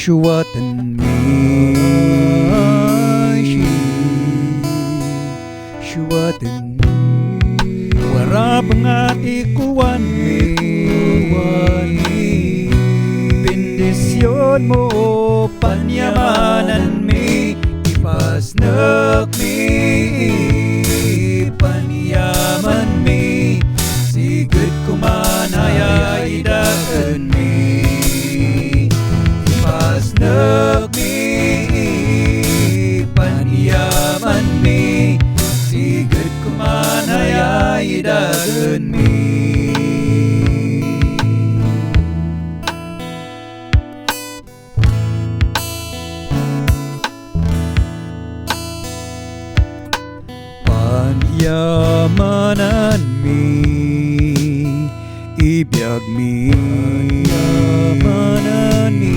Shuwatan mi Shuwatan mi Wara pangati kuwan mi Bendisyon mo panyamanan mi Ipasnak mi panyaman mi Sigud kumanaya idakan mi Ipasnak mi panyaman mi Sigud kumanaya idakan mi Panyamanan mi Ibiyag mi Panyamanan mi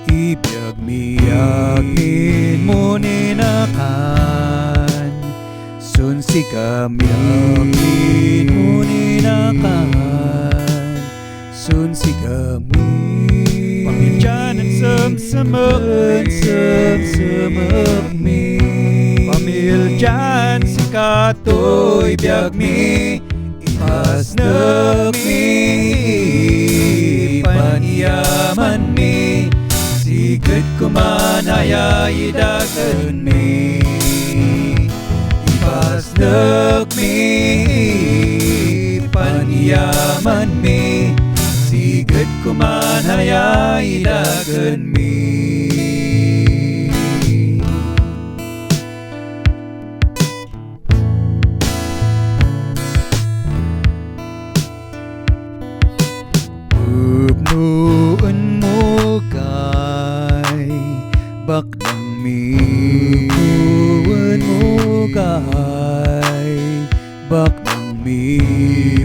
Ibiyag mi Yakin mo ninakan Sunsi kami Yakin mo ninakan Sunsi kami Pamilyanan samsamaan Samsamaan mi Pamilyan si katoy biyag mi Ipasnak mi Panyaman mi Sigud kumanaya idagan mi Ipasnak mi Panyaman mi Sigud kumanaya idagan mi Noon mo kay baklang mi Noon mo kay baklang mi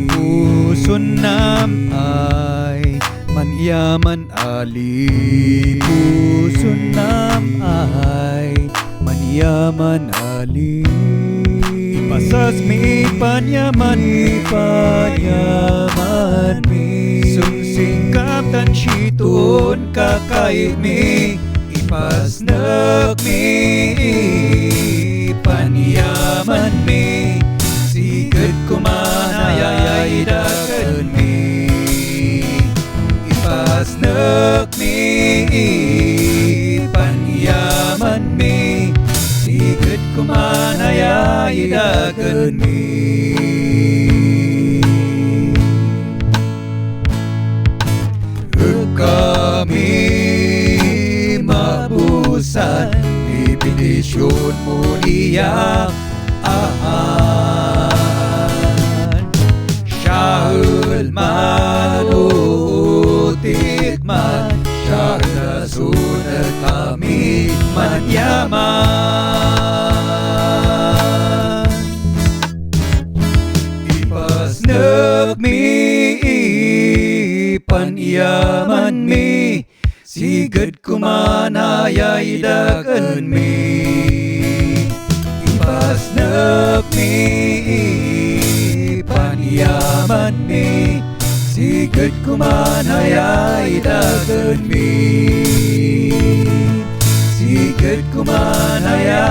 Puson nam ay manyaman ali Puson nam ay manyaman ali Ipasas mi panyaman mi panyaman mi Sungsingkap tan syitun kakait mi Ipasnak mi panyaman mi Sigud kumanaya idagan mi Ipasnak mi panyaman mi Sigud kumanaya idagan mi Kami mabusan Ipindisyon mo niya Syahul man utik man Syahul na sunat kami manyaman Ipasnak mi Panyaman mi Sigud kumanaya idagan mi Ipasnak mi Panyaman mi Sigud kumanaya idagan mi Sigud kumanaya